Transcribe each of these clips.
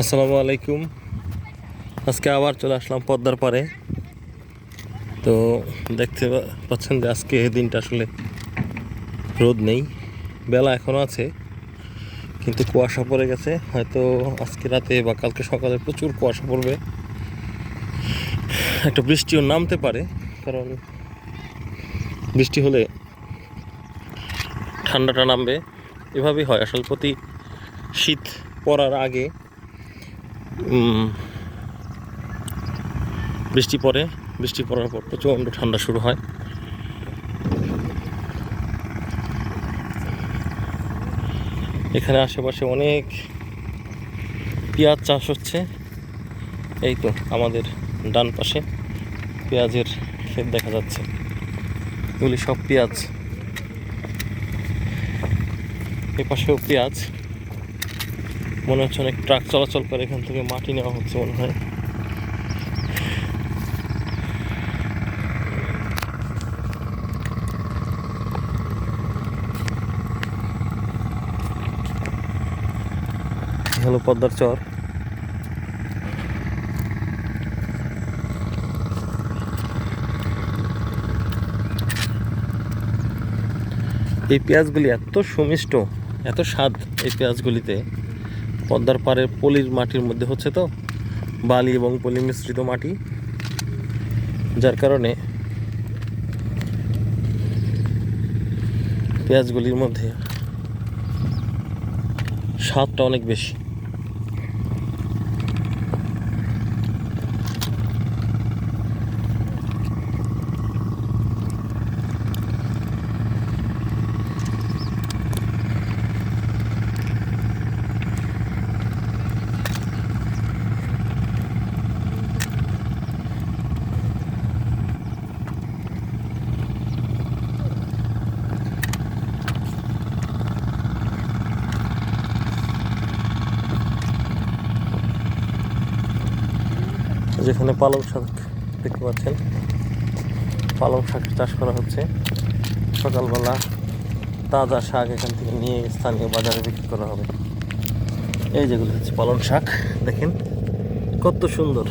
আসসালামু আলাইকুম। আজকে আবার চলে আসলাম পদ্মার পাড়ে। তো দেখতে পাচ্ছেন যে আজকে দিনটা আসলে রোদ নেই, বেলা এখনও আছে কিন্তু কুয়াশা পড়ে গেছে। হয়তো আজকে রাতে বা কালকে সকালে প্রচুর কুয়াশা পড়বে, একটা বৃষ্টিও নামতে পারে। কারণ বৃষ্টি হলে ঠান্ডাটা নামবে, এভাবেই হয় আসলে প্রতি শীত পড়ার আগে বৃষ্টি পড়ে, বৃষ্টি পড়ার পর প্রচণ্ড ঠান্ডা শুরু হয়। এখানে আশেপাশে অনেক পেঁয়াজ চাষ হচ্ছে। এই তো আমাদের ডান পাশে পেঁয়াজের ক্ষেত দেখা যাচ্ছে, এগুলি সব পেঁয়াজ। এ পাশেও পেঁয়াজ, মনে হচ্ছে অনেক ট্রাক চলাচল করে, এখান থেকে মাটি নেওয়া হচ্ছে মনে হয়। হলো পদ্মার চর। এই পেঁয়াজগুলি এত সুমিষ্ট, এত স্বাদ এই পেঁয়াজগুলিতে। পদ্মার পাড়ের পলির মাটির মধ্যে হচ্ছে তো, বালি এবং পলি মিশ্রিত মাটি, যার কারণে পেঁয়াজগুলির মধ্যে স্বাদটা অনেক বেশি। যেখানে পালং শাক দেখতে পাচ্ছেন, পালং শাক চাষ করা হচ্ছে। সকালবেলা তাজা শাক এখান থেকে নিয়ে স্থানীয় বাজারে বিক্রি করা হবে। এই যেগুলো হচ্ছে পালং শাক, দেখেন কত সুন্দর।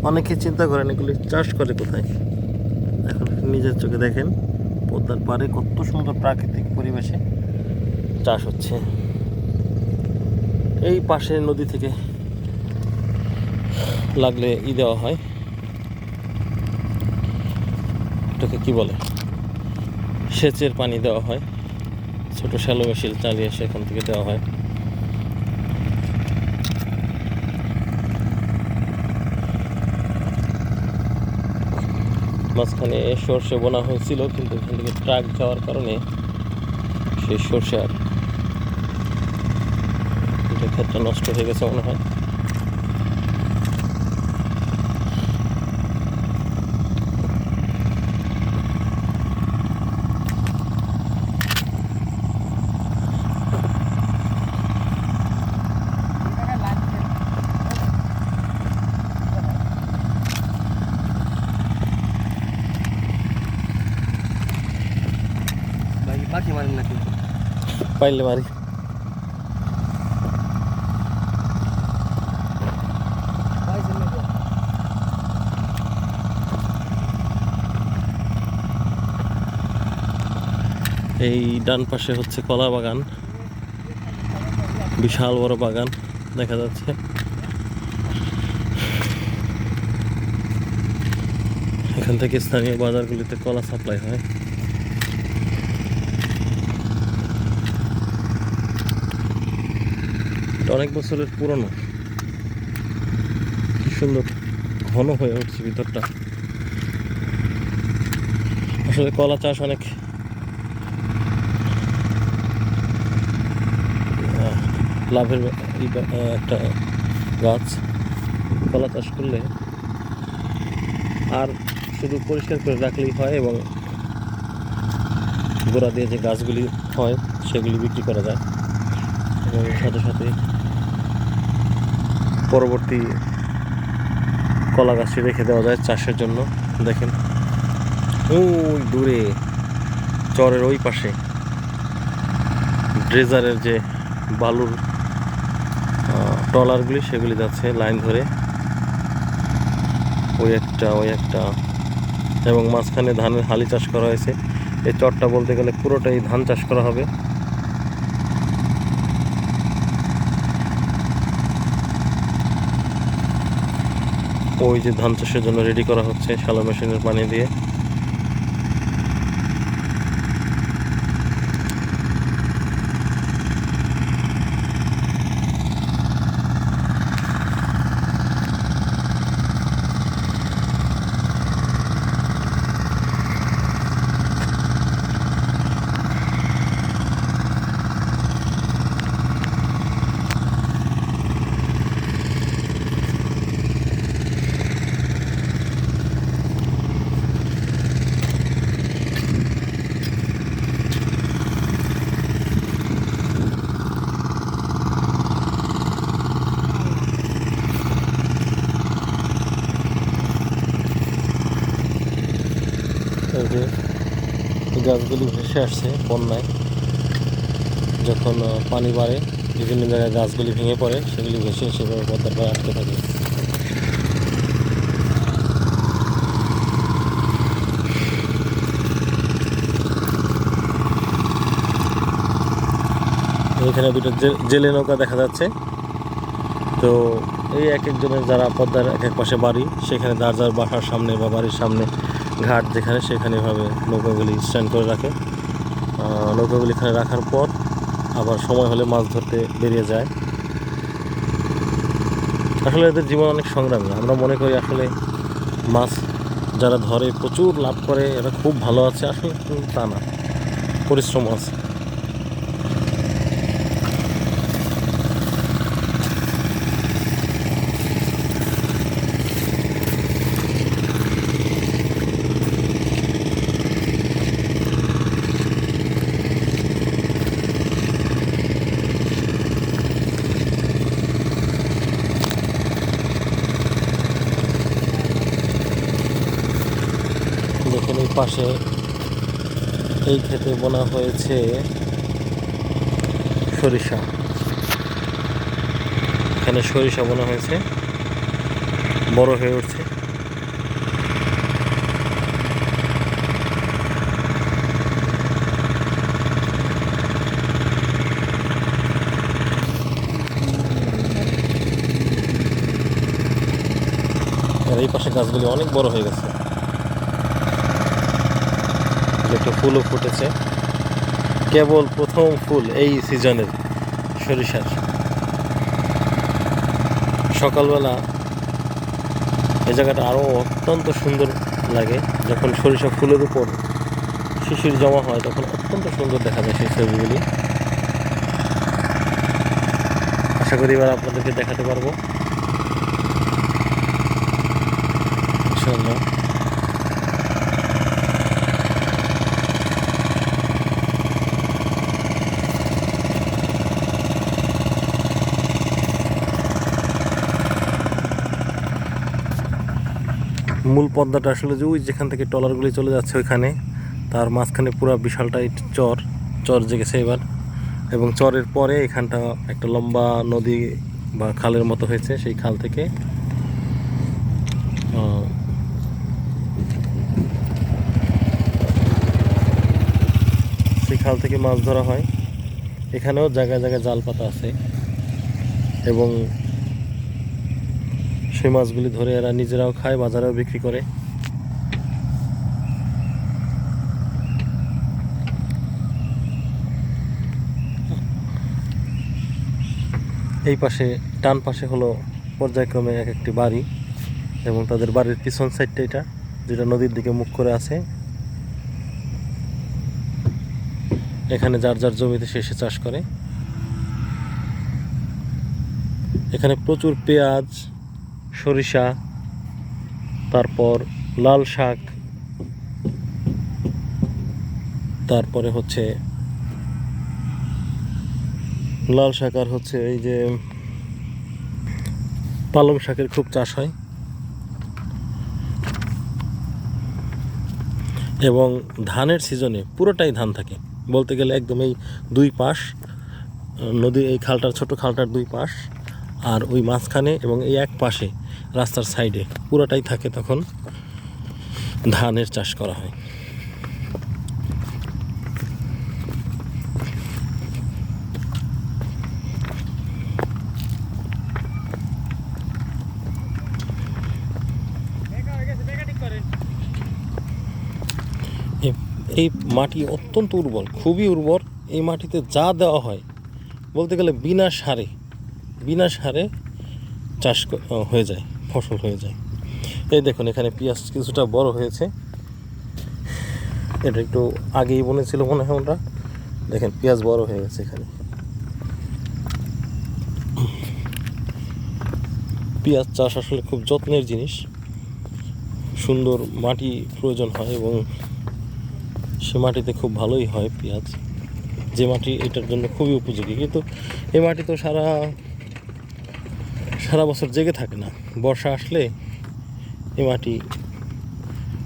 অনেকে চিন্তা করেন এগুলি চাষ করে কোথায়, এখন নিজের চোখে দেখেন পদ্মার পাড়ে কত সুন্দর প্রাকৃতিক পরিবেশে চাষ হচ্ছে। এই পাশের নদী থেকে লাগলে দেওয়া হয়, এটাকে কি বলে, সেচের পানি দেওয়া হয়। ছোট শ্যালো মেশিন চালিয়ে সেখান থেকে দেওয়া হয়। মাঝখানে সর্ষে বোনা হয়েছিল, কিন্তু এখান থেকে ট্রাক যাওয়ার কারণে সেই সর্ষে আর ক্ষেতটা নষ্ট হয়ে গেছে মনে হয়। পাখি মারেন নাকি? পাইলে মারি। এই ডান পাশে হচ্ছে কলা বাগান, বিশাল বড় বাগান দেখা যাচ্ছে। এখান থেকে স্থানীয় বাজারগুলিতে কলা সাপ্লাই হয়। এটা অনেক বছরের পুরনো, কি সুন্দর ঘন হয়ে উঠছে ভিতরটা। আসলে কলা চাষ অনেক লাভের একটা গাছ। কলা চাষ করলে আর শুধু পরিষ্কার করে রাখলেই হয়, এবং গোড়া দিয়ে যে গাছগুলি হয় সেগুলি বিক্রি করা যায়, এবং সাথে সাথে পরবর্তী কলা গাছটি রেখে দেওয়া যায় চাষের জন্য। দেখেন ওই দূরে চরের ওই পাশে ড্রেজারের যে বালুর ট্রলারগুলি সেগুলি যাচ্ছে লাইন ধরে, ওই একটা এবং মাঝখানে ধানের হালি চাষ করা হয়েছে। এই চরটা বলতে গেলে পুরোটাই ধান চাষ করা হবে। ওই যে ধান চাষের জন্য রেডি করা হচ্ছে শ্যালো মেশিনের পানি দিয়ে। এই যে এই গাছগুলি ভেসে আসছে বন্যায়, যখন পানি বাড়ে বিভিন্ন জায়গায় গাছগুলি ভেঙে পড়ে, সেগুলি ভেসে সেভাবে পদ্মার পাড়ে আটকে থাকে। এখানে দুটো জেলে নৌকা দেখা যাচ্ছে। তো এই এক একজনের যারা পদ্মার এক এক পাশে বাড়ি, সেখানে যার যার বাসার সামনে বা বাড়ির সামনে ঘাট যেখানে, সেখানে এভাবে নৌকাগুলি স্ট্যান্ড করে রাখে। নৌকাগুলি এখানে রাখার পর আবার সময় হলে মাছ ধরতে বেরিয়ে যায়। আসলে এদের জীবন অনেক সংগ্রামী। আমরা মনে করি আসলে মাছ যারা ধরে প্রচুর লাভ করে, এরা খুব ভালো আছে, আসলে তা না, পরিশ্রম আছে। দেখেন এই পাশে এই ক্ষেতে বোনা হয়েছে সরিষা। এখানে সরিষা বোনা হয়েছে, বড় হয়ে উঠছে। আর এই পাশে গাছগুলি অনেক বড় হয়ে গেছে, একটা ফুলও ফুটেছে। কেবল প্রথম ফুল এই সিজনের সরিষার। সকালবেলা এই জায়গাটা আরও অত্যন্ত সুন্দর লাগে, যখন সরিষা ফুলের উপর শিশির জমা হয় তখন অত্যন্ত সুন্দর দেখা যায় সেই ছবিগুলি। আশা করি এবার আপনাদেরকে দেখাতে পারবো ইনশাআল্লাহ। মূল পদ্মাটা আসলে যে ওই যেখান থেকে ট্রলারগুলি চলে যাচ্ছে ওইখানে, তার মাঝখানে পুরো বিশালটাই চর জেগেছে এবার। এবং চরের পরে এখানটা একটা লম্বা নদী বা খালের মতো হয়েছে। সেই খাল থেকে মাছ ধরা হয়। এখানেও জায়গায় জায়গায় জাল পাতা আছে এবং সেই মাছগুলি ধরে এরা নিজেরাও খায়, বাজারেও বিক্রি করে। এই পাশে ডান পাশে হলো পর্যায়ক্রমে এক একটি বাড়ি, এবং তাদের বাড়ির পিছন সাইডটা এটা, যেটা নদীর দিকে মুখ করে আছে। এখানে যার যার জমিতে সে চাষ করে। এখানে প্রচুর পেঁয়াজ, সরিষা, তারপর লাল শাক, তারপরে হচ্ছে লাল শাক, আর হচ্ছে এই যে পালং শাকের খুব চাষ হয়। এবং ধানের সিজনে পুরোটাই ধান থাকে বলতে গেলে, একদম এই দুই পাশ নদী, এই খালটার ছোট খালটার দুই পাশ আর ওই মাঝখানে এবং এই এক পাশে রাস্তার সাইডে পুরোটাই থাকে তখন ধানের চাষ করা হয়। এই মাটি অত্যন্ত উর্বর, খুবই উর্বর। এই মাটিতে যা দেওয়া হয় বলতে গেলে বিনা সারে চাষ হয়ে যায়, ফসল হয়ে যায়। এই দেখুন এখানে পেঁয়াজ কিছুটা বড় হয়েছে, এটা একটু আগেই বনেছিল মনে হয় ওরা। দেখেন পেঁয়াজ বড় হয়ে গেছে এখানে। পেঁয়াজ চাষ আসলে খুব যত্নের জিনিস, সুন্দর মাটি প্রয়োজন হয় এবং সে মাটিতে খুব ভালোই হয় পেঁয়াজ, যে মাটি এটার জন্য খুবই উপযোগী। কিন্তু এই মাটি তো সারা বছর জেগে থাকে না। বর্ষা আসলে এই মাটি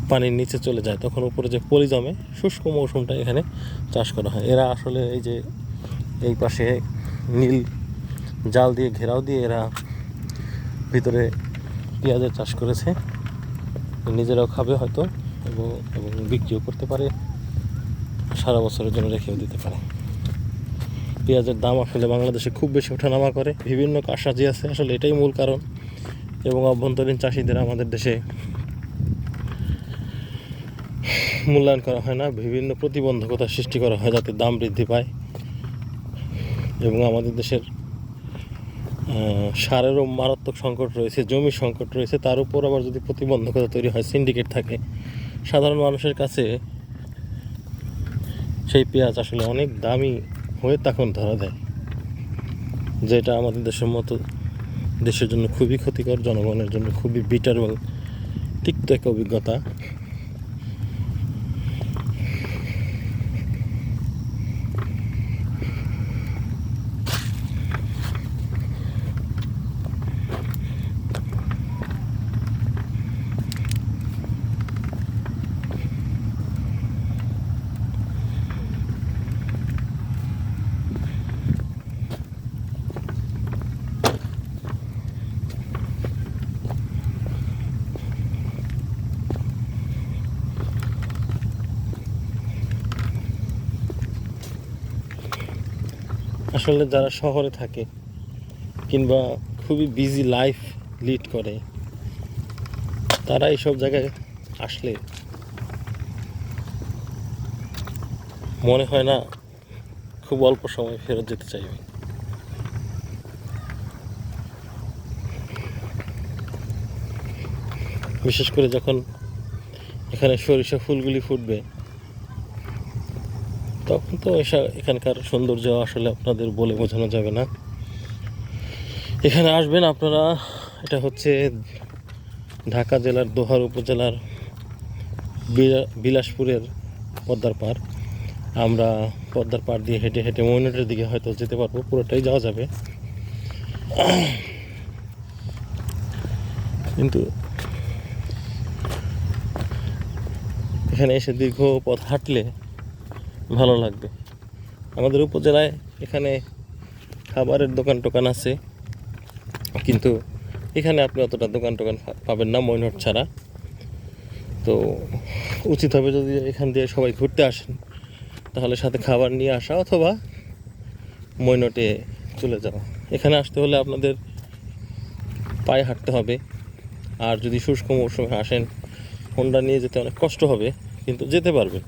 পানির নিচে চলে যায়, তখন উপরে যে পলি জমে, শুষ্ক মৌসুমটা এখানে চাষ করা হয়। এরা আসলে এই যে এই পাশে নীল জাল দিয়ে ঘেরাও দিয়ে এরা ভিতরে পেঁয়াজের চাষ করেছে, নিজেরাও খাবে হয়তো এবং বিক্রিও করতে পারে, সারা বছরের জন্য রেখেও দিতে পারে। পেঁয়াজের দাম আসলে বাংলাদেশে খুব বেশি ওঠানামা করে, বিভিন্ন কারসাজি আছে, আসলে এটাই মূল কারণ। এবং অভ্যন্তরীণ চাষিদের আমাদের দেশে মূল্যায়ন করা হয় না, বিভিন্ন প্রতিবন্ধকতা সৃষ্টি করা হয় যাতে দাম বৃদ্ধি পায়। এবং আমাদের দেশের সারেরও মারাত্মক সংকট রয়েছে, জমির সংকট রয়েছে, তার উপর আবার যদি প্রতিবন্ধকতা তৈরি হয়, সিন্ডিকেট থাকে, সাধারণ মানুষের কাছে সেই পেঁয়াজ আসলে অনেক দামি হয়ে তখন ধরা দেয়, যেটা আমাদের দেশের জন্য খুবই ক্ষতিকর, জনগণের জন্য খুবই বিটার এবং তিক্ত একটা অভিজ্ঞতা। আসলে যারা শহরে থাকে কিংবা খুবই বিজি লাইফ লিড করে, তারা এইসব জায়গায় আসলে মনে হয় না খুব অল্প সময় ফেরত যেতে চাইবে। বিশেষ করে যখন এখানে সরিষা ফুলগুলি ফুটবে, তখন তো এখানকার সৌন্দর্য আসলে আপনাদের বলে বোঝানো যাবে না। এখানে আসবেন আপনারা, এটা হচ্ছে ঢাকা জেলার দোহার উপজেলার বিলাসপুরের পদ্মার পাড়। আমরা পদ্মার পাড় দিয়ে হেঁটে হেঁটে ময়নাটের দিকে হয়তো যেতে পারবো, পুরোটাই যাওয়া যাবে। কিন্তু এখানে এসে দীর্ঘ পথ হাঁটলে ভালো লাগবে। আমাদের উপজেলায় এখানে খাবারের দোকান টোকান আছে, কিন্তু এখানে আপনি অতটা দোকান টোকান পাবেন না ময়নাট ছাড়া। তো উচিত হবে যদি এখান দিয়ে সবাই ঘুরতে আসেন, তাহলে সাথে খাবার নিয়ে আসা অথবা ময়নাটে চলে যাওয়া। এখানে আসতে হলে আপনাদের পায়ে হাঁটতে হবে, আর যদি শুষ্ক মৌসুমে আসেন হোন্ডা নিয়ে যেতে অনেক কষ্ট হবে, কিন্তু যেতে পারবেন।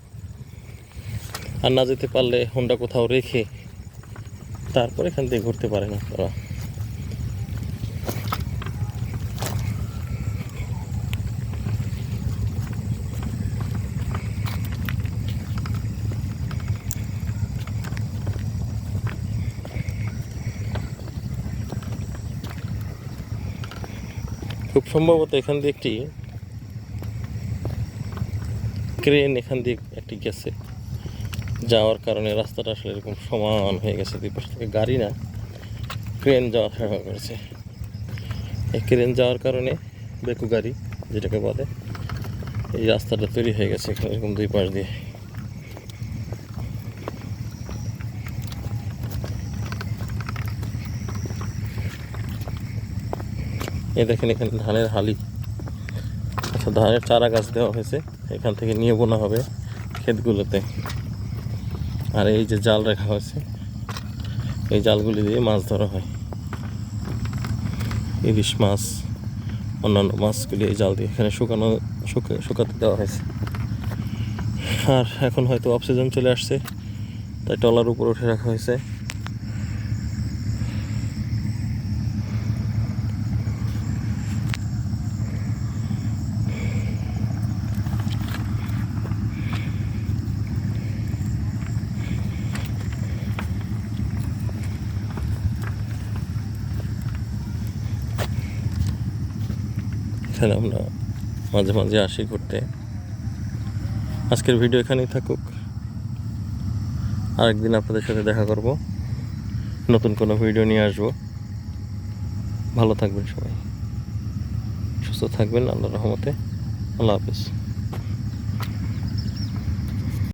আর না যেতে পারলে হোন্ডা কোথাও রেখে তারপর এখান থেকে ঘুরতে পারেন আপনারা। খুব সম্ভবত এখান দিয়ে একটি ক্রেন এখান দিয়ে একটি গেছে, যাওয়ার কারণে রাস্তাটা আসলে এরকম সমান হয়ে গেছে। দুই পাশ থেকে গাড়ি না, ক্রেন যাওয়া শুরু করেছে। এই ক্রেন যাওয়ার কারণে বেকু গাড়ি যেটাকে বলে, এই রাস্তাটা তৈরি হয়ে গেছে এখানে এরকম দুই পাশ দিয়ে। এই দেখেন এখানে ধানের হালি, আচ্ছা ধানের চারা গাছ দেওয়া হয়েছে, এখান থেকে নিয়ে বোনা হবে ক্ষেতগুলোতে। আর এই যে জাল রাখা হয়েছে, এই জালগুলি দিয়ে মাছ ধরা হয়, ইলিশ মাছ অন্যান্য মাছগুলি এই জাল দিয়ে এখানে শুকাতে দেওয়া হয়েছে। আর এখন হয়তো অফ সিজন চলে আসছে, তাই টলার উপর উঠে রাখা হয়েছে। এখানে আমরা মাঝে মাঝে আসি ঘুরতে। আজকের ভিডিও এখানেই থাকুক, আরেকদিন আপনাদের সাথে দেখা করব, নতুন কোনো ভিডিও নিয়ে আসবো। ভালো থাকবেন সবাই, সুস্থ থাকবেন, আল্লাহর রহমতে। আল্লাহ হাফেজ।